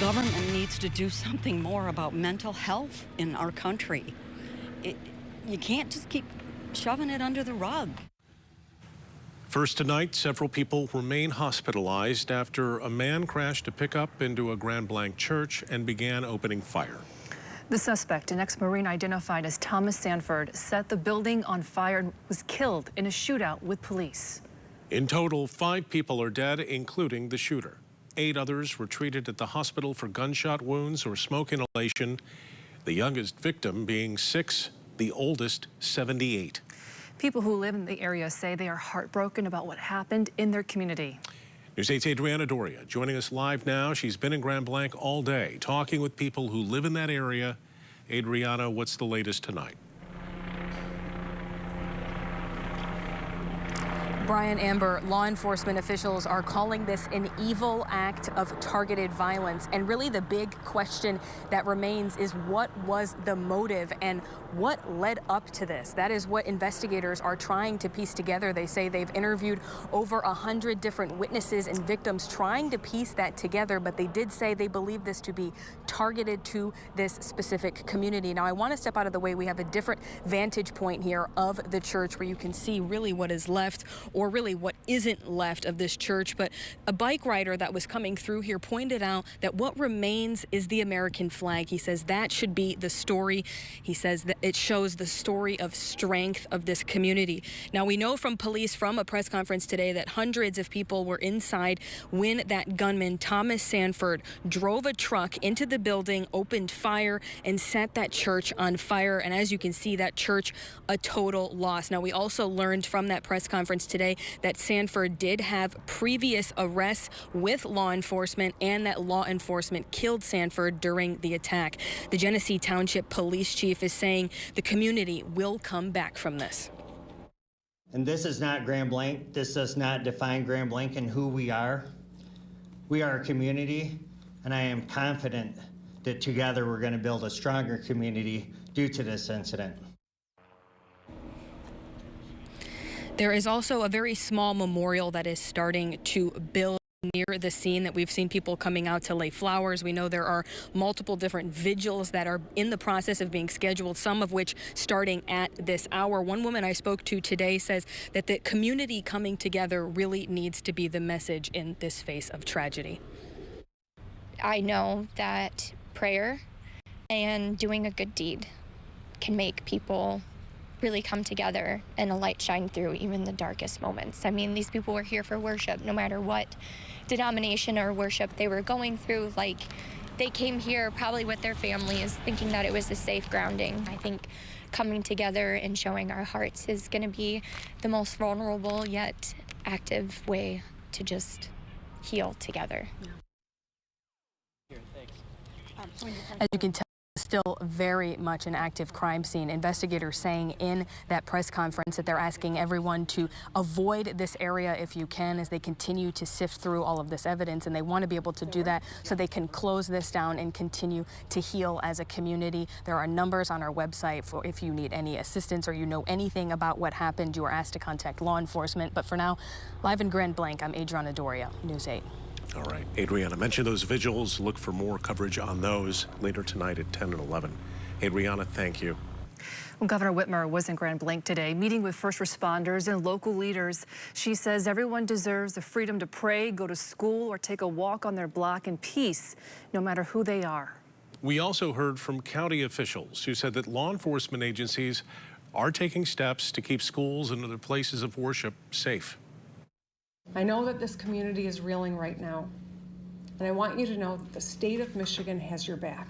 government needs to do something more about mental health in our country. You can't just keep shoving it under the rug. First tonight, several people remain hospitalized after a man crashed a pickup into a Grand Blanc church and began opening fire. The suspect, an ex-Marine identified as Thomas Sanford, set the building on fire and was killed in a shootout with police. In total, 5 people are dead, including the shooter. 8 others were treated at the hospital for gunshot wounds or smoke inhalation, the youngest victim being 6, the oldest 78. People who live in the area say they are heartbroken about what happened in their community. News 8's Adriana Doria joining us live now. She's been in Grand Blanc all day, talking with people who live in that area. Adriana, what's the latest tonight? Brian, Amber, law enforcement officials are calling this an evil act of targeted violence. And really the big question that remains is what was the motive and what led up to this? That is what investigators are trying to piece together. They say they've interviewed over 100 different witnesses and victims trying to piece that together, but they did say they believe this to be targeted to this specific community. Now, I want to step out of the way. We have a different vantage point here of the church where you can see really what is left, or really what isn't left of this church. But a bike rider that was coming through here pointed out that what remains is the American flag. He says that should be the story. He says that it shows the story of strength of this community. Now, we know from police from a press conference today that hundreds of people were inside when that gunman, Thomas Sanford, drove a truck into the building, opened fire, and set that church on fire. And as you can see, that church, a total loss. Now, we also learned from that press conference today that Sanford did have previous arrests with law enforcement and that law enforcement killed Sanford during the attack. The Genesee Township Police Chief is saying the community will come back from this. And this is not Grand Blanc. This does not define Grand Blanc and who we are. We are a community, and I am confident that together we're going to build a stronger community due to this incident. There is also a very small memorial that is starting to build near the scene that we've seen people coming out to lay flowers. We know there are multiple different vigils that are in the process of being scheduled, some of which starting at this hour. One woman I spoke to today says that the community coming together really needs to be the message in this face of tragedy. I know that prayer and doing a good deed can make people really come together and a light shine through even the darkest moments. I mean, these people were here for worship, no matter what denomination or worship they were going through. Like, they came here probably with their families, thinking that it was a safe grounding. I think coming together and showing our hearts is going to be the most vulnerable yet active way to just heal together. As you can tell, still very much an active crime scene. Investigators saying in that press conference that they're asking everyone to avoid this area if you can as they continue to sift through all of this evidence, and they want to be able to do that so they can close this down and continue to heal as a community. There are numbers on our website for if you need any assistance or you know anything about what happened. You are asked to contact law enforcement. But for now, live in Grand Blanc, I'm Adriana Doria, News 8. All right, Adriana, mention those vigils. Look for more coverage on those later tonight at 10 and 11. Adriana, thank you. Well, Governor Whitmer was in Grand Blanc today, meeting with first responders and local leaders. She says everyone deserves the freedom to pray, go to school, or take a walk on their block in peace, no matter who they are. We also heard from county officials who said that law enforcement agencies are taking steps to keep schools and other places of worship safe. I know that this community is reeling right now, and I want you to know that the state of Michigan has your back.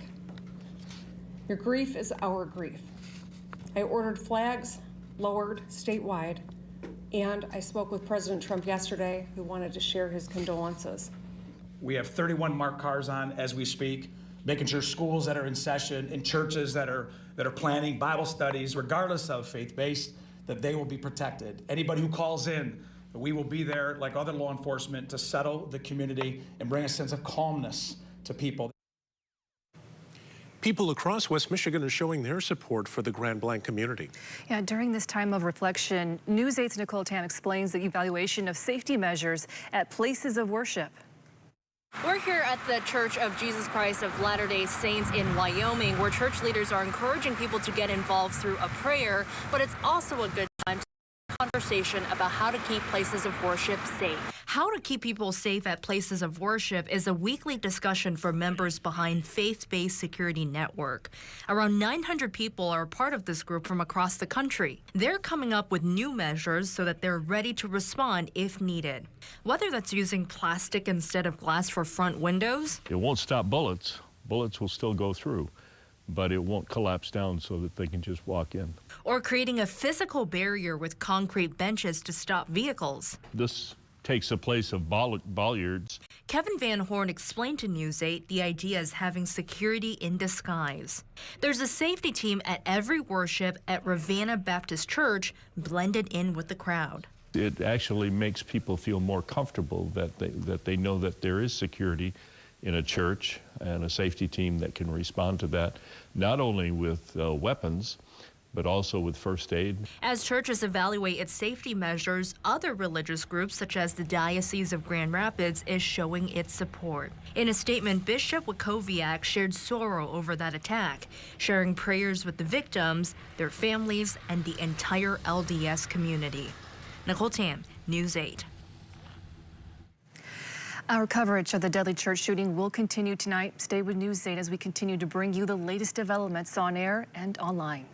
Your grief is our grief. I ordered flags lowered statewide, and I spoke with President Trump yesterday, who wanted to share his condolences. We have 31 marked cars on as we speak, making sure schools that are in session and churches that are planning Bible studies, regardless of faith-based, that they will be protected. Anybody who calls in, we will be there, like other law enforcement, to settle the community and bring a sense of calmness to people. People across West Michigan are showing their support for the Grand Blanc community. Yeah, during this time of reflection, News 8's Nicole Tan explains the evaluation of safety measures at places of worship. We're here at the Church of Jesus Christ of Latter-day Saints in Wyoming, where church leaders are encouraging people to get involved through a prayer, but it's also a good time to have a conversation about how to keep places of worship safe. How to keep people safe at places of worship is a weekly discussion for members behind Faith-Based Security Network. Around 900 people are part of this group from across the country. They're coming up with new measures so that they're ready to respond if needed. Whether that's using plastic instead of glass for front windows. It won't stop bullets. Bullets will still go through, but it won't collapse down so that they can just walk in. Or creating a physical barrier with concrete benches to stop vehicles. This takes the place of bollards. Kevin Van Horn explained to News 8 the idea is having security in disguise. There's a safety team at every worship at Ravenna Baptist Church blended in with the crowd. It actually makes people feel more comfortable that they know that there is security in a church and a safety team that can respond to that, not only with weapons, but also with first aid. As churches evaluate its safety measures, other religious groups, such as the Diocese of Grand Rapids, is showing its support. In a statement, Bishop Wackowiak shared sorrow over that attack, sharing prayers with the victims, their families, and the entire LDS community. Nicole Tam, News 8. Our coverage of the deadly church shooting will continue tonight. Stay with News 8 as we continue to bring you the latest developments on air and online.